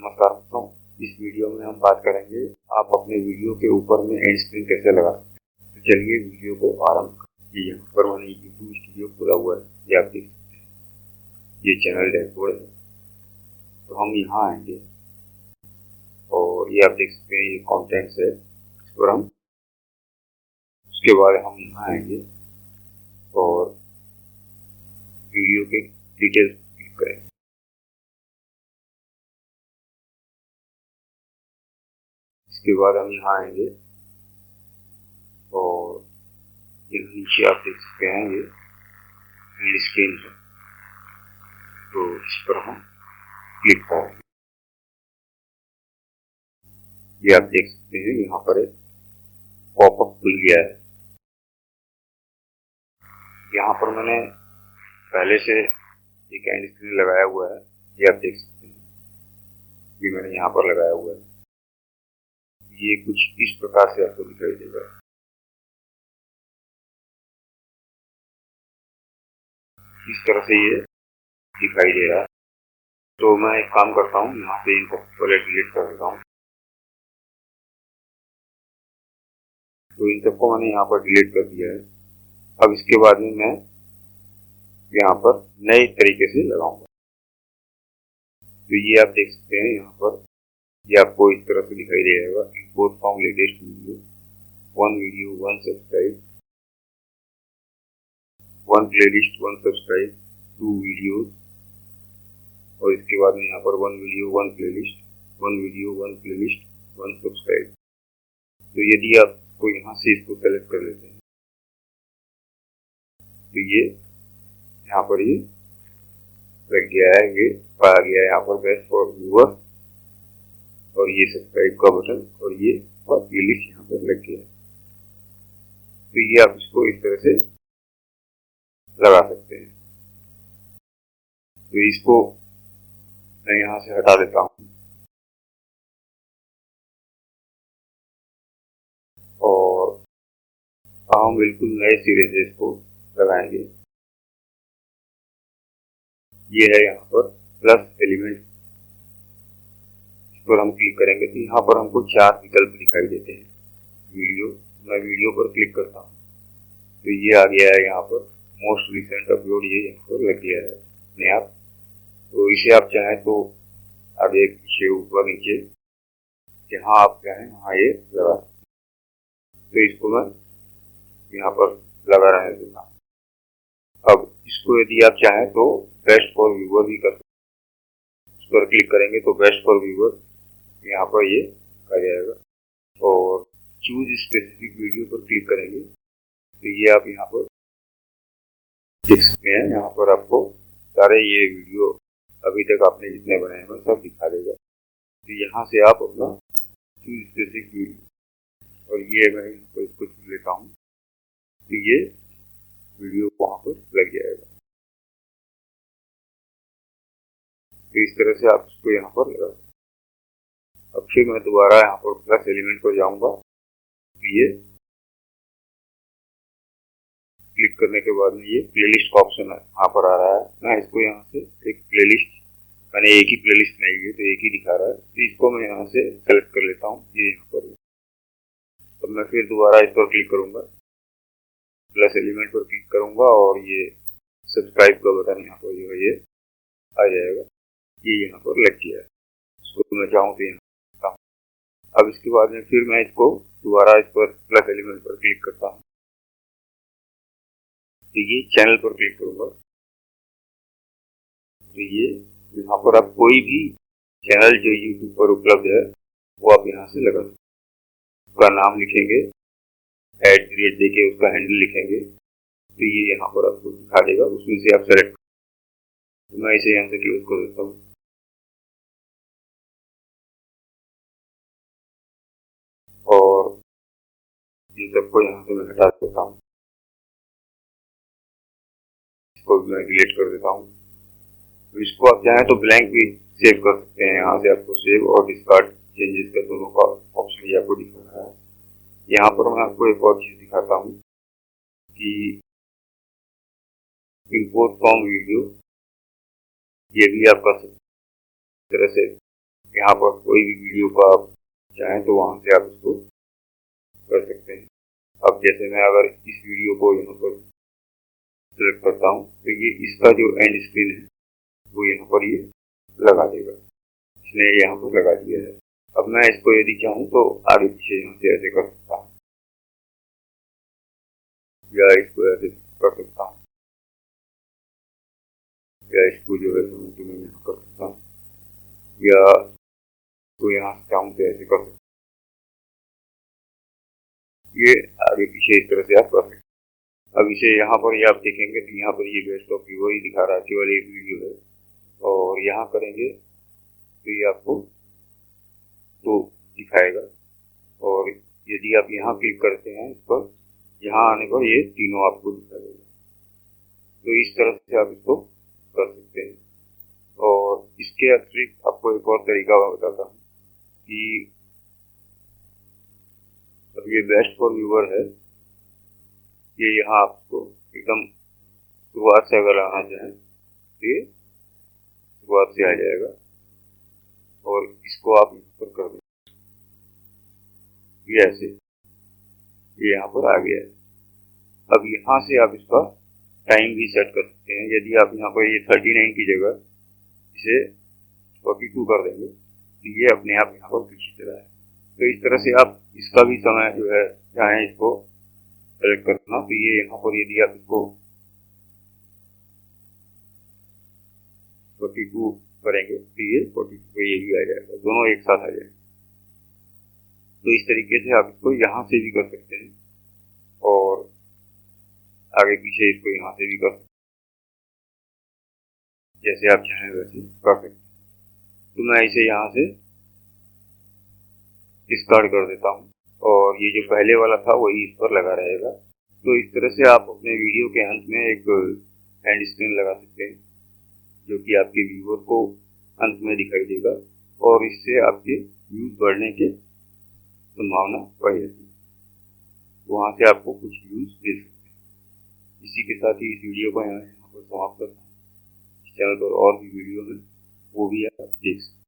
नमस्कार दोस्तों, इस वीडियो में हम बात करेंगे आप अपने वीडियो के ऊपर में एंड स्क्रीन कैसे लगा सकते हैं। तो चलिए वीडियो को आरंभ करते हैं। यहाँ पर मैंने यूट्यूब स्टूडियो खोला हुआ है, ये आप देख सकते हैं। ये चैनल डैशबोर्ड है, तो हम यहाँ आएंगे और ये आप देख सकते हैं, ये कॉन्टेंट्स है, इस पर हम उसके बाद हम यहाँ आएंगे और वीडियो के डिटेल्स क्लिक करेंगे। इसके बाद हम यहाँ आएंगे और ये नीचे आप देख सकते हैं, ये एंड स्क्रीन है, तो इस पर हम क्लिक करेंगे। ये आप देख सकते हैं, यहाँ पर एक पॉपअप खुल गया है। यहाँ पर मैंने पहले से एक एंड स्क्रीन लगाया हुआ है, ये आप देख सकते हैं, ये मैंने यहाँ पर लगाया हुआ है। ये कुछ इस प्रकार से आपको दिखाई देगा। इस तरह से ये दिखाई दे रहा है। तो मैं एक काम करता हूँ, यहाँ पे इनको पहले डिलीट कर देता हूँ। तो इन सबको मैंने यहाँ पर डिलीट कर दिया है। अब इसके बाद में मैं यहाँ पर नए तरीके से लगाऊंगा। तो ये आप देख सकते हैं, यहाँ पर ये आपको इस तरह से दिखाई देगा। Import from latest video, one video one subscribe, one playlist one subscribe, two videos, और इसके बाद में यहाँ पर one video one playlist, one video one playlist one subscribe. तो यदि आपको यहाँ से इसको सेलेक्ट कर लेते हैं तो ये यहाँ पर ये लग गया है, ये पाया गया है यहाँ पर बेस्ट फॉर व्यूअर, और ये सब्सक्राइब का बटन और ये प्लेलिस्ट यहाँ पर लग गया है। तो ये आप इसको इस तरह से लगा सकते हैं। तो इसको मैं यहाँ से हटा देता हूँ और हम बिल्कुल नए सिरे से इसको लगाएंगे। ये है यहाँ पर प्लस एलिमेंट, इस पर हम क्लिक करेंगे तो यहाँ पर हमको 4 विकल्प दिखाई देते हैं। वीडियो, मैं वीडियो पर क्लिक करता हूँ तो ये आ गया है यहाँ पर मोस्ट रिसेंट अपलोड, ये यहाँ पर लग गया है अपने आप। तो इसे आप चाहें तो आगे पीछे ऊपर नीचे जहाँ आप चाहें वहाँ ये लगा सकते हैं। तो इसको मैं यहाँ पर लगा रहने देता हूँ। अब इसको यदि आप चाहें तो बेस्ट फॉर व्यूअर भी कर सकते हैं। इस पर क्लिक करेंगे तो बेस्ट फॉर व्यूअर यहाँ पर ये आ जाएगा, और चूज स्पेसिफिक वीडियो पर क्लिक करेंगे तो ये आप यहाँ पर देख सकते हैं। यहाँ पर आपको सारे ये वीडियो अभी तक आपने जितने बनाए हैं सब दिखा देगा। तो यहाँ से आप अपना चूज स्पेसिफिक वीडियो, और ये मैं यहाँ पर इसको चुन लेता हूँ तो ये वीडियो वहाँ पर लग जाएगा। तो इस तरह से आप इसको यहाँ पर लगा सकते हैं। अब फिर मैं दोबारा यहाँ पर प्लस एलिमेंट पर जाऊँगा तो ये क्लिक करने के बाद में ये प्लेलिस्ट का ऑप्शन है यहाँ पर आ रहा है। मैं इसको यहाँ से एक प्लेलिस्ट, मैंने एक ही प्लेलिस्ट बनाई हुई है तो एक ही दिखा रहा है, तो इसको मैं यहाँ से सेलेक्ट कर लेता हूँ, ये यहाँ पर। तो मैं फिर दोबारा इस पर क्लिक करूँगा, प्लस एलिमेंट पर क्लिक करूँगा और ये सब्सक्राइब का बटन यहाँ पर जो है ये आ जाएगा। ये यहाँ पर लग गया है। इसको मैं चाहूँ तो यहाँ। अब इसके बाद में फिर मैं इसको दोबारा इस पर प्लस एलिमेंट पर क्लिक करता हूँ तो ये चैनल पर क्लिक करूँगा तो ये यहाँ पर आप कोई भी चैनल जो यूट्यूब पर उपलब्ध है वो आप यहाँ से लगा सकते हैं। उसका नाम लिखेंगे, एड क्रिएट देके उसका हैंडल लिखेंगे तो ये यहाँ पर आपको दिखा देगा, उसमें से आप सेलेक्ट। तो मैं इसे यहाँ से क्लोज कर देता हूँ और इन सबको यहाँ से मैं हटा देता हूँ। इसको भी मैं डिलीट कर देता हूँ। तो इसको आप चाहें तो ब्लैंक भी सेव कर सकते हैं। यहाँ से आपको सेव और डिस्कार्ड चेंजेस का दोनों का ऑप्शन ये आपको दिखा रहा है। यहाँ पर मैं आपको एक और चीज दिखाता हूँ कि इंपोर्ट फ्रॉम वीडियो, ये भी आप कर सकते हैं। इस तरह से यहाँ पर कोई भी वीडियो को आप चाहें तो वहाँ से आप इसको कर सकते हैं। अब जैसे मैं अगर इस वीडियो को यहाँ पर सेलेक्ट करता हूँ तो ये इसका जो एंड स्क्रीन है वो यहाँ पर ये लगा देगा। इसने यहाँ पर लगा दिया है। अब मैं इसको यदि चाहूँ तो आगे पीछे यहाँ से ऐसे कर सकता हूँ या इसको ऐसे कर सकता हूँ या इसको जो है मैं यहाँ कर सकता हूँ या इसको यहाँ से चाहूँ तो ऐसे कर सकता हूँ। ये आगे पीछे इस तरह से आप कर सकते हैं। अब इसे यहाँ पर ही आप देखेंगे तो यहाँ पर ये बेस्ट ऑफ व्यूअर ही दिखा रहा है, केवल एक वीडियो है। और यहाँ करेंगे तो ये आपको दो दिखाएगा और यदि आप यहाँ क्लिक करते हैं इस पर, यहाँ आने पर ये तीनों आपको दिखा देगा। तो इस तरह से आप इसको कर सकते हैं। और इसके अतिरिक्त आपको एक और तरीका मैं बताता हूँ कि अब ये बेस्ट फॉर व्यूअर है, ये यहाँ आपको एकदम शुरुआत से अगर आना चाहें तो ये शुरुआत से आ जाएगा और इसको आप यहाँ पर कर दें, ये ऐसे ये यहाँ पर आ गया है। अब यहाँ से आप इसका टाइम भी सेट कर सकते हैं। यदि आप यहाँ पर ये 39 की जगह इसे 42 कर देंगे तो ये अपने आप यहाँ पर पीछे चला है। तो इस तरह से आप इसका भी समय जो है चाहें इसको सेलेक्ट करना तो ये यहाँ पर यदि आप इसको 42 करेंगे तो ये 42 पे ये भी आ जाएगा, दोनों एक साथ आ जाएंगे। तो इस तरीके से आप इसको यहाँ से भी कर सकते हैं और आगे पीछे इसको यहाँ से भी कर सकते हैं, जैसे आप चाहें वैसे कर सकते हैं। तो मैं इसे यहाँ से डिस्कार्ड कर देता हूँ और ये जो पहले वाला था वही इस पर लगा रहेगा। तो इस तरह से आप अपने वीडियो के अंत में एक एंड स्क्रीन लगा सकते हैं जो कि आपके व्यूअर को अंत में दिखाई देगा और इससे आपके व्यूज बढ़ने की संभावना बढ़ जाती है। वहाँ से आपको कुछ व्यूज दे सकते हैं। इसी के साथ ही इस वीडियो को यहाँ पर समाप्त करता हूँ। इस चैनल पर और भी वीडियो है वो भी आप देख सकते हैं।